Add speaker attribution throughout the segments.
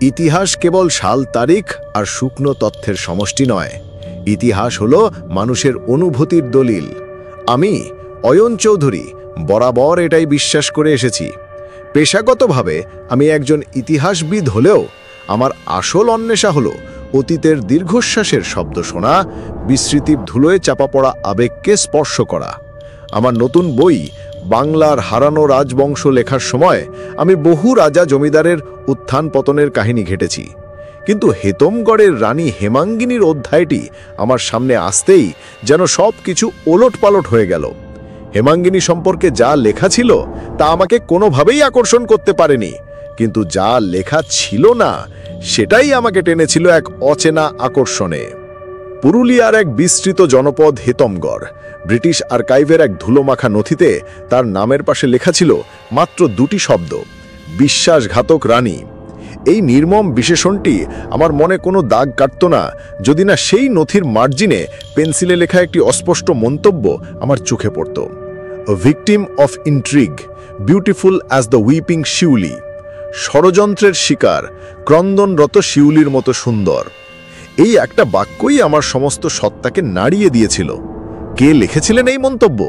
Speaker 1: ইতিহাস কেবল সাল তারিখ আর শুকনো তথ্যের সমষ্টি নয়, ইতিহাস হলো মানুষের অনুভূতির দলিল। আমি অয়ন চৌধুরী বরাবর এটাই বিশ্বাস করে এসেছি। পেশাগতভাবে আমি একজন ইতিহাসবিদ হলেও আমার আসল অন্বেষা হলো অতীতের দীর্ঘশ্বাসের শব্দ শোনা, বিস্মৃতির ধুলোয় চাপা পড়া আবেগকে স্পর্শ করা। আমার নতুন বই বাংলার হারানো রাজবংশ লেখার সময় আমি বহু রাজা জমিদারের উত্থান পতনের কাহিনী ঘেটেছি, কিন্তু হেতমগড়ের রানী হেমাঙ্গিনীর অধ্যায়টি আমার সামনে আসতেই যেন সব কিছু ওলটপালট হয়ে গেল। হেমাঙ্গিনী সম্পর্কে যা লেখা ছিল তা আমাকে কোনোভাবেই আকর্ষণ করতে পারেনি, কিন্তু যা লেখা ছিল না সেটাই আমাকে টেনেছিল এক অচেনা আকর্ষণে। পুরুলিয়ার এক বিস্তৃত জনপদ হেতমগড়। ব্রিটিশ আর্কাইভের এক ধুলোমাখা নথিতে তার নামের পাশে লেখা ছিল মাত্র দুটি শব্দ, বিশ্বাসঘাতক রানী। এই নির্মম বিশেষণটি আমার মনে কোনো দাগ কাটত না যদি না সেই নথির মার্জিনে পেন্সিলে লেখা একটি অস্পষ্ট মন্তব্য আমার চোখে পড়ত। A victim of intrigue, beautiful as the weeping শিউলি। ষড়যন্ত্রের শিকার, ক্রন্দনরত শিউলির মতো সুন্দর। এই একটা বাক্যই আমার সমস্ত সত্তাকে নাড়িয়ে দিয়েছিল। কে লিখেছিলেন এই মন্তব্য?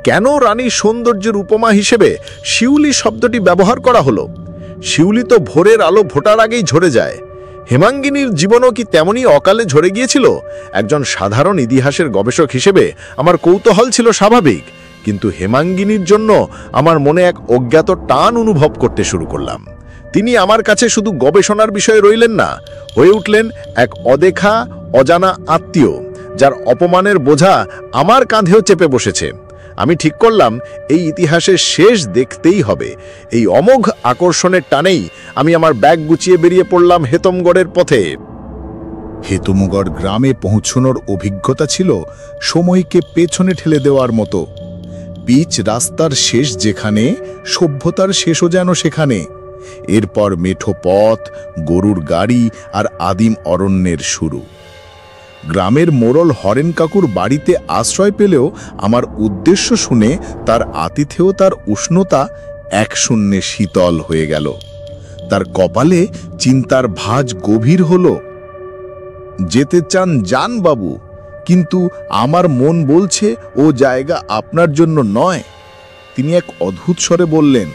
Speaker 1: কেন রানীর সৌন্দর্যের উপমা হিসেবে শিউলি শব্দটি ব্যবহার করা হলো? শিউলি তো ভোরের আলো ফোটার আগেই ঝরে যায়। হেমাঙ্গিনীর জীবনও কি তেমনই অকালে ঝরে গিয়েছিল? একজন সাধারণ ইতিহাসের গবেষক হিসেবে আমার কৌতূহল ছিল স্বাভাবিক, কিন্তু হেমাঙ্গিনীর জন্য আমার মনে এক অজ্ঞাত টান অনুভব করতে শুরু করলাম। তিনি আমার কাছে শুধু গবেষণার বিষয়ে রইলেন না, হয়ে উঠলেন এক অদেখা অজানা আত্মীয়, যার অপমানের বোঝা আমার কাঁধেও চেপে বসেছে। আমি ঠিক করলাম এই ইতিহাসের শেষ দেখতেই হবে। এই অমোঘ আকর্ষণের টানেই আমি আমার ব্যাগ গুছিয়ে বেরিয়ে পড়লাম হেতমগড়ের পথে।
Speaker 2: হেতমগড় গ্রামে পৌঁছানোর অভিজ্ঞতা ছিল সময়কে পেছনে ঠেলে দেওয়ার মতো। পিচ রাস্তার শেষ যেখানে, সভ্যতার শেষও যেন সেখানে। এরপর মেঠো পথ, গরুর গাড়ি আর আদিম অরণ্যের শুরু। গ্রামের মোড়ল হরেন কাকুর বাড়িতে আশ্রয় পেলেও আমার উদ্দেশ্য শুনে তার আতিথেয় তার উষ্ণতা এক শূন্যে শীতল হয়ে গেল। তার কপালে চিন্তার ভাঁজ গভীর হল। যেতে চান যান বাবু, কিন্তু আমার মন বলছে ও জায়গা আপনার জন্য নয়। তিনি এক অদ্ভুত স্বরে বললেন,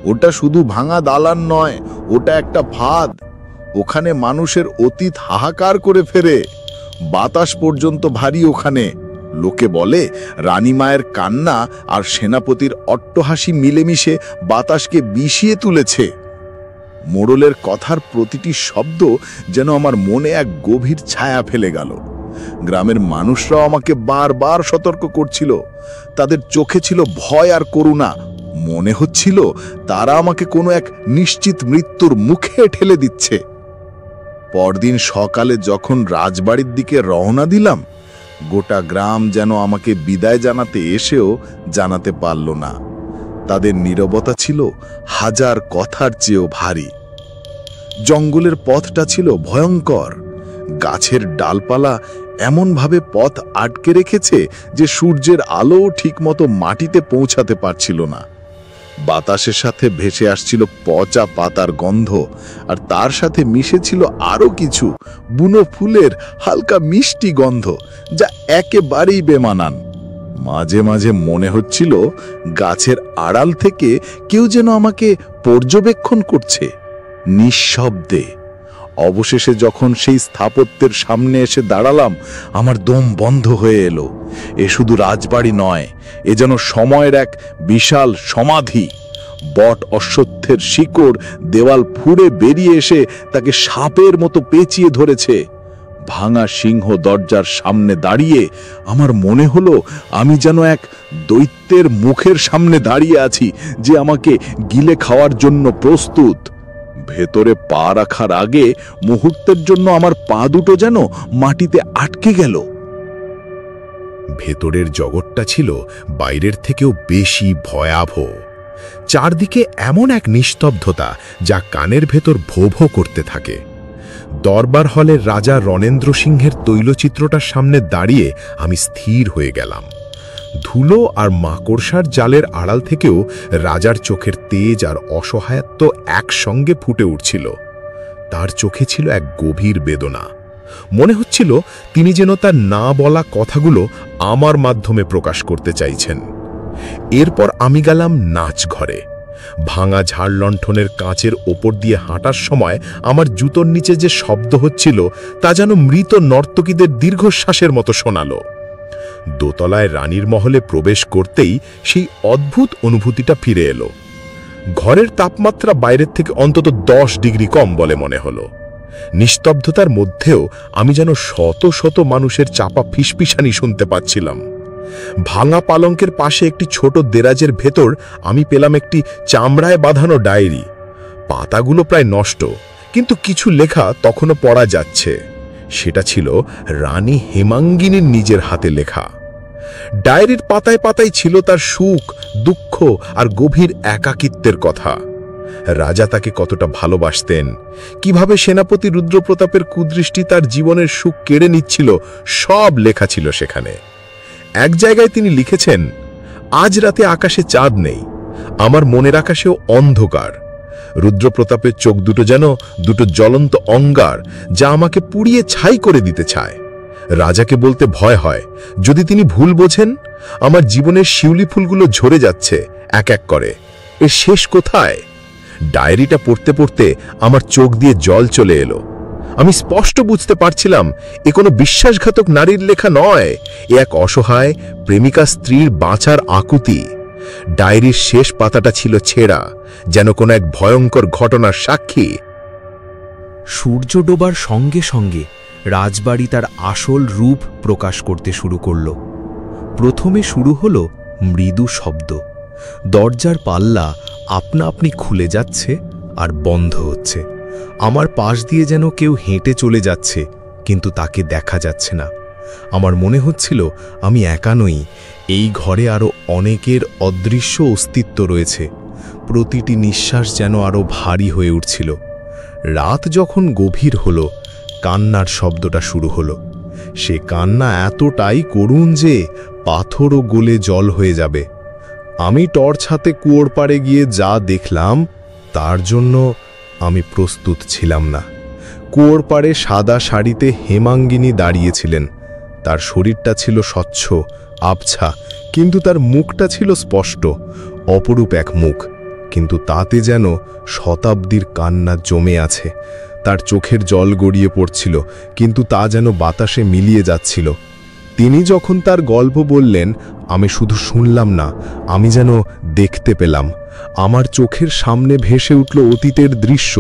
Speaker 2: ওটা শুধু ভাঙা দালান নয়, ওটা একটা ফাঁদ। ওখানে মানুষের অতীত হাহাকার করে ফেরে। বাতাস পর্যন্ত ভারী ওখানে। লোকে বলে রানীমায়ের কান্না আর সেনাপতির অট্টহাসি মিলেমিশে বাতাসকে বিষিয়ে তুলেছে। মোড়লের কথার প্রতিটি শব্দ যেন আমার মনে এক গভীর ছায়া ফেলে গেল। গ্রামের মানুষরাও আমাকে বারবার সতর্ক করছিল। তাদের চোখে ছিল ভয় আর করুণা। মনে হচ্ছিল তারা আমাকে কোনো এক নিশ্চিত মৃত্যুর মুখে ঠেলে দিচ্ছে। পরদিন সকালে যখন রাজবাড়ির দিকে রওনা দিলাম, গোটা গ্রাম যেন আমাকে বিদায় জানাতে এসেও জানাতে পারল না। তাদের নীরবতা ছিল হাজার কথার চেয়েও ভারী। জঙ্গলের পথটা ছিল ভয়ঙ্কর। গাছের ডালপালা এমনভাবে পথ আটকে রেখেছে যে সূর্যের আলোও ঠিকমতো মাটিতে পৌঁছাতে পারছিল না। বাতাসের সাথে ভেসে আসছিল পচা পাতার গন্ধ, আর তার সাথে মিশেছিল আরও কিছু বুনো ফুলের হালকা মিষ্টি গন্ধ, যা একেবারেই বেমানান। মাঝে মাঝে মনে হচ্ছিল গাছের আড়াল থেকে কেউ যেন আমাকে পর্যবেক্ষণ করছে, নিঃশব্দে। অবশেষে যখন সেই স্থাপত্যের সামনে এসে দাঁড়ালাম, আমার দম বন্ধ হয়ে এলো। এ শুধু রাজবাড়ি নয়, এ যেন সময়ের এক বিশাল সমাধি। বট অশ্বত্থের শিকড় দেওয়াল ফুঁড়ে বেরিয়ে এসে তাকে সাপের মতো পেঁচিয়ে ধরেছে। ভাঙা সিংহ দরজার সামনে দাঁড়িয়ে আমার মনে হলো আমি যেন এক দৈত্যের মুখের সামনে দাঁড়িয়ে আছি, যে আমাকে গিলে খাওয়ার জন্য প্রস্তুত। ভেতরে পা রাখার আগে মুহূর্তের জন্য আমার পা দুটো যেন মাটিতে আটকে গেল।
Speaker 3: ভেতরের জগৎটা ছিল বাইরের থেকেও বেশি ভয়াবহ। চারদিকে এমন এক নিস্তব্ধতা যা কানের ভেতর ভো ভো করতে থাকে। দরবার হলের রাজা রণেন্দ্র সিংহের তৈলচিত্রটার সামনে দাঁড়িয়ে আমি স্থির হয়ে গেলাম। ধুলো আর মাকড়সার জালের আড়াল থেকেও রাজার চোখের তেজ আর অসহায়ত্ব একসঙ্গে ফুটে উঠছিল। তার চোখে ছিল এক গভীর বেদনা। মনে হচ্ছিল তিনি যেন তার না বলা কথাগুলো আমার মাধ্যমে প্রকাশ করতে চাইছেন। এরপর আমি গেলাম নাচ ঘরে। ভাঙা ঝাড়লণ্ঠনের কাঁচের ওপর দিয়ে হাঁটার সময় আমার জুতোর নিচে যে শব্দ হচ্ছিল তা যেন মৃত নর্তকীদের দীর্ঘশ্বাসের মতো শোনালো। দোতলায় রানীর মহলে প্রবেশ করতেই সেই অদ্ভুত অনুভূতিটা ফিরে এলো। ঘরের তাপমাত্রা বাইরের থেকে অন্তত 10 ডিগ্রি কম বলে মনে হলো। নিস্তব্ধতার মধ্যেও আমি যেন শত শত মানুষের চাপা ফিসফিসানি শুনতে পাচ্ছিলাম। ভাঙা পালঙ্কের পাশে একটি ছোট দেরাজের ভেতর আমি পেলাম একটি চামড়ায় বাঁধানো ডায়েরি। পাতাগুলো প্রায় নষ্ট, কিন্তু কিছু লেখা তখনও পড়া যাচ্ছে। সেটা ছিল রানী হেমাঙ্গিনীর নিজের হাতে লেখা। ডায়েরির পাতায় পাতায় ছিল তার সুখ, দুঃখ আর গভীর একাকিত্বের কথা। রাজা তাকে কতটা ভালোবাসতেন, কিভাবে সেনাপতি রুদ্রপ্রতাপের কুদৃষ্টি তার জীবনের সুখ কেড়ে নিচ্ছিল, সব লেখা ছিল সেখানে। এক জায়গায় তিনি লিখেছেন, আজ রাতে আকাশে চাঁদ নেই, আমার মনের আকাশেও অন্ধকার। রুদ্রপ্রতাপের চোখ দুটো যেন দুটো জ্বলন্ত অঙ্গার, যা আমাকে পুড়িয়ে ছাই করে দিতে চায়। রাজাকে বলতে ভয় হয়, যদি তিনি ভুল বোঝেন। আমার জীবনের শিউলি ফুলগুলো ঝরে যাচ্ছে এক এক করে। এর শেষ কোথায়? ডায়েরিটা পড়তে পড়তে আমার চোখ দিয়ে জল চলে এলো। আমি স্পষ্ট বুঝতে পারছিলাম এ কোনো বিশ্বাসঘাতক নারীর লেখা নয়, এ এক অসহায় প্রেমিকা স্ত্রীর বাঁচার আকুতি। ডায়েরির শেষ পাতাটা ছিল ছেঁড়া, যেন কোনো এক ভয়ঙ্কর ঘটনার সাক্ষী।
Speaker 4: সূর্য ডোবার সঙ্গে সঙ্গে রাজবাড়ি তার আসল রূপ প্রকাশ করতে শুরু করল। প্রথমে শুরু হলো মৃদু শব্দ। দরজার পাল্লা আপনা আপনি খুলে যাচ্ছে আর বন্ধ হচ্ছে। আমার পাশ দিয়ে যেন কেউ হেঁটে চলে যাচ্ছে, কিন্তু তাকে দেখা যাচ্ছে না। আমার মনে হচ্ছিল আমি একা নই, এই ঘরে আরও অনেকের অদৃশ্য অস্তিত্ব রয়েছে। প্রতিটি নিঃশ্বাস যেন আরও ভারী হয়ে উঠছিল। রাত যখন গভীর হলো, কান্নার শব্দটা শুরু হলো। সে কান্না এতটাই করুণ যে পাথরও গলে জল হয়ে যাবে। আমি টর্চ হাতে কুয়োর পাড়ে গিয়ে যা দেখলাম তার জন্য আমি প্রস্তুত ছিলাম না। কুয়োর পাড়ে সাদা শাড়িতে হেমাঙ্গিনী দাঁড়িয়েছিলেন। তার শরীরটা ছিল স্বচ্ছ, আবছা, কিন্তু তার মুখটা ছিল স্পষ্ট, অপরূপ এক মুখ, কিন্তু তাতে যেন শতাব্দীর কান্না জমে আছে। তার চোখের জল গড়িয়ে পড়ছিল, কিন্তু তা যেন বাতাসে মিলিয়ে যাচ্ছিল। তিনি যখন তার গল্প বললেন, আমি শুধু শুনলাম না, আমি যেন দেখতে পেলাম। আমার চোখের সামনে ভেসে উঠল অতীতের দৃশ্য,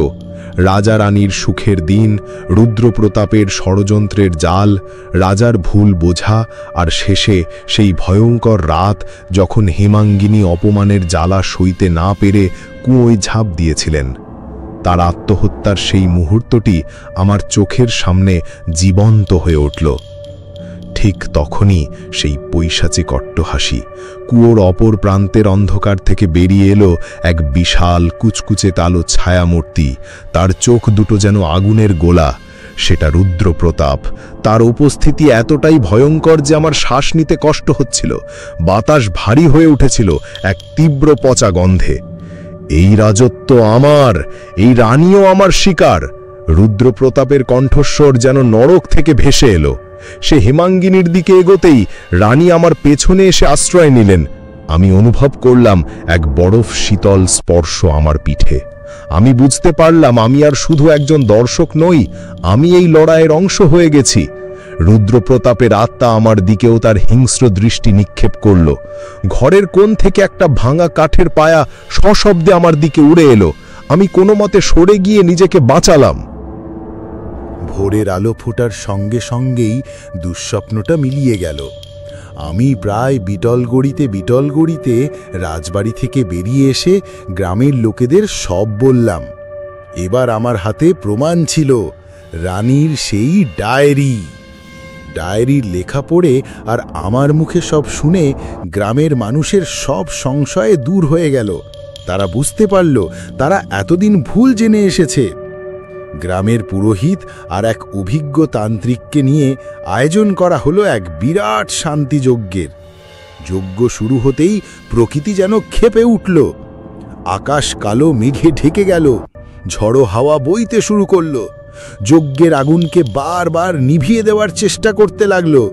Speaker 4: রাজা রানীর সুখের দিন, রুদ্রপ্রতাপের ষড়যন্ত্রের জাল, রাজার ভুল বোঝা, আর শেষে সেই ভয়ঙ্কর রাত যখন হেমাঙ্গিনী অপমানের জ্বালা সইতে না পেরে কুয়োয় ঝাঁপ দিয়েছিলেন। তার আত্মহত্যার সেই মুহূর্তটি আমার চোখের সামনে জীবন্ত হয়ে উঠল। ঠিক তখনই সেই পৈশাচিক অট্টহাসি। কুয়োর অপর প্রান্তের অন্ধকার থেকে বেরিয়ে এলো এক বিশাল কুচকুচে কালো ছায়ামূর্তি। তার চোখ দুটো যেন আগুনের গোলা। সেটা রুদ্রপ্রতাপ। তার উপস্থিতি এতটাই ভয়ঙ্কর যে আমার শ্বাস নিতে কষ্ট হচ্ছিল। বাতাস ভারী হয়ে উঠেছিল এক তীব্র পচা গন্ধে। এই রাজত্ব আমার, এই রানীও আমার শিকার। রুদ্রপ্রতাপের কণ্ঠস্বর যেন নরক থেকে ভেসে এলো। সে হেমাঙ্গিনীর দিকে এগোতেই রানী আমার পেছনে এসে আশ্রয় নিলেন। আমি অনুভব করলাম এক বরফ শীতল স্পর্শ আমার পিঠে। আমি বুঝতে পারলাম আমি আর শুধু একজন দর্শক নই, আমি এই লড়াইয়ের অংশ হয়ে গেছি। রুদ্রপ্রতাপের আত্মা আমার দিকেও তার হিংস্র দৃষ্টি নিক্ষেপ করল। ঘরের কোণ থেকে একটা ভাঙা কাঠের পায়া সশব্দে আমার দিকে উড়ে এলো। আমি কোনো মতে সরে গিয়ে নিজেকে বাঁচালাম।
Speaker 2: ভোরের আলো ফোটার সঙ্গে সঙ্গেই দুঃস্বপ্নটা মিলিয়ে গেল। আমি প্রায় বিটলগড়িতে রাজবাড়ি থেকে বেরিয়ে এসে গ্রামের লোকেদের সব বললাম। এবার আমার হাতে প্রমাণ ছিল, রানীর সেই ডায়েরির লেখা পড়ে আর আমার মুখে সব শুনে গ্রামের মানুষের সব সংশয়ে দূর হয়ে গেল। তারা বুঝতে পারল তারা এতদিন ভুল জেনে এসেছে। গ্রামের পুরোহিত আর এক অভিজ্ঞ তান্ত্রিককে নিয়ে আয়োজন করা হলো এক বিরাট শান্তিযজ্ঞের। যজ্ঞ শুরু হতেই প্রকৃতি যেন ক্ষেপে উঠল। আকাশ কালো মেঘে ঢেকে গেল। ঝড়ো হাওয়া বইতে শুরু করলো। যজ্ঞের আগুনকে বারবার নিভিয়ে দেওয়ার চেষ্টা করতে লাগলো।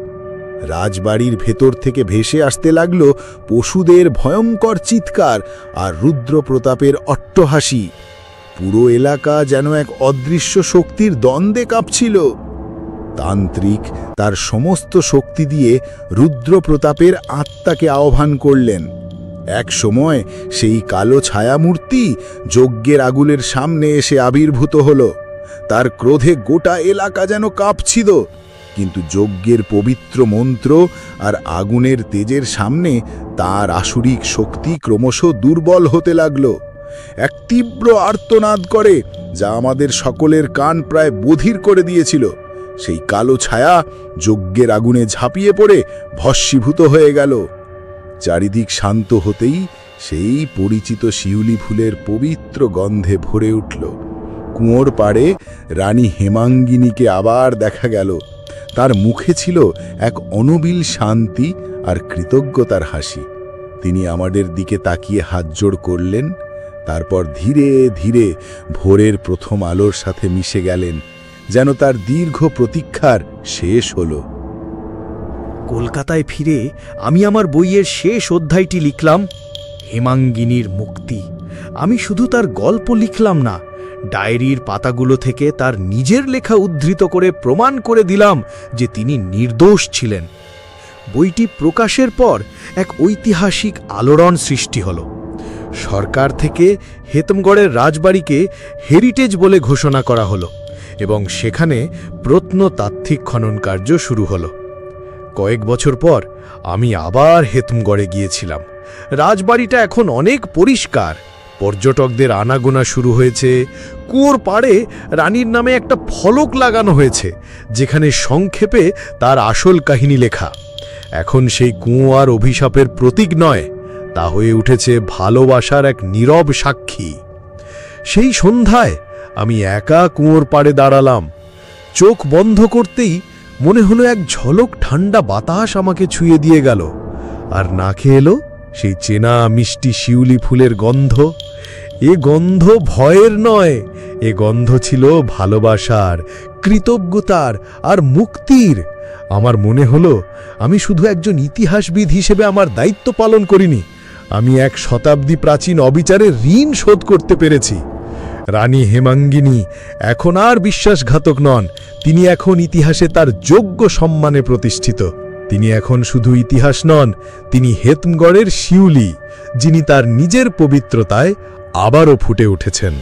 Speaker 2: রাজবাড়ির ভেতর থেকে ভেসে আসতে লাগলো পশুদের ভয়ঙ্কর চিৎকার আর রুদ্রপ্রতাপের অট্টহাসি। পুরো এলাকা যেন এক অদৃশ্য শক্তির দ্বন্দ্বে কাঁপছিল। তান্ত্রিক তার সমস্ত শক্তি দিয়ে রুদ্রপ্রতাপের আত্মাকে আহ্বান করলেন। এক সময় সেই কালো ছায়ামূর্তি যজ্ঞের আগুনের সামনে এসে আবির্ভূত হল। তার ক্রোধে গোটা এলাকা যেন কাঁপছিল, কিন্তু যজ্ঞের পবিত্র মন্ত্র আর আগুনের তেজের সামনে তার আসুরিক শক্তি ক্রমশ দুর্বল হতে লাগল। এক তীব্র আর্তনাদ করে, যা আমাদের সকলের কান প্রায় বধির করে দিয়েছিল। সেই কালো ছায়া যজ্ঞের আগুনে ঝাঁপিয়ে পড়ে ভস্মীভূত হয়ে গেল। চারিদিক শান্ত হতেই সেই পরিচিত শিউলি ফুলের পবিত্র গন্ধে ভরে উঠল। কুঁয়োর পাড়ে রানী হেমাঙ্গিনীকে আবার দেখা গেল। তার মুখে ছিল এক অনবিল শান্তি আর কৃতজ্ঞতার হাসি। তিনি আমাদের দিকে তাকিয়ে হাতজোড় করলেন, তারপর ধীরে ধীরে ভোরের প্রথম আলোর সাথে মিশে গেলেন, যেন তার দীর্ঘ প্রতীক্ষার শেষ হলো।
Speaker 4: কলকাতায় ফিরে আমি আমার বইয়ের শেষ অধ্যায়টি লিখলাম, হেমাঙ্গিনীর মুক্তি। আমি শুধু তার গল্প লিখলাম না, ডায়েরির পাতাগুলো থেকে তার নিজের লেখা উদ্ধৃত করে প্রমাণ করে দিলাম যে তিনি নির্দোষ ছিলেন। বইটি প্রকাশের পর এক ঐতিহাসিক আলোড়ন সৃষ্টি হল। সরকার থেকে হেতমগড়ের রাজবাড়িকে হেরিটেজ বলে ঘোষণা করা হলো এবং সেখানে প্রত্নতাত্ত্বিক খনন কার্য শুরু হলো। কয়েক বছর পর আমি আবার হেতমগড়ে গিয়েছিলাম। রাজবাড়িটা এখন অনেক পরিষ্কার, পর্যটকদের আনাগোনা শুরু হয়েছে। কুয়োর পাড়ে রানীর নামে একটা ফলক লাগানো হয়েছে, যেখানে সংক্ষেপে তার আসল কাহিনী লেখা। এখন সেই কুয়ো আর অভিশাপের প্রতীক নয়, তা হয়ে উঠেছে ভালোবাসার এক নীরব সাক্ষী। সেই সন্ধ্যায় আমি একা কুয়োর পাড়ে দাঁড়ালাম। চোখ বন্ধ করতেই মনে হলো এক ঝলক ঠান্ডা বাতাস আমাকে ছুঁয়ে দিয়ে গেল, আর নাকে এলো সেই চেনা মিষ্টি শিউলি ফুলের গন্ধ। এ গন্ধ ভয়ের নয়, এ গন্ধ ছিল ভালোবাসার, কৃতজ্ঞতার আর মুক্তির। আমার মনে হলো আমি শুধু একজন ইতিহাসবিদ হিসেবে আমার দায়িত্ব পালন করিনি, আমি এক শতাব্দী প্রাচীন অবিচারের ঋণ শোধ করতে পেরেছি। রানী হেমাঙ্গিনী এখন আর বিশ্বাসঘাতক নন, তিনি এখন ইতিহাসে তার যোগ্য সম্মানে প্রতিষ্ঠিত। তিনি এখন শুধু ইতিহাস নন, তিনি হেতমগড়ের শিউলি, যিনি তার নিজের পবিত্রতায় আবারও ফুটে উঠেছেন।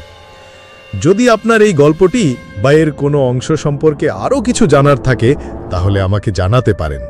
Speaker 4: যদি আপনার এই গল্পটি বা এর কোনো অংশ সম্পর্কে আরও কিছু জানার থাকে, তাহলে আমাকে জানাতে পারেন।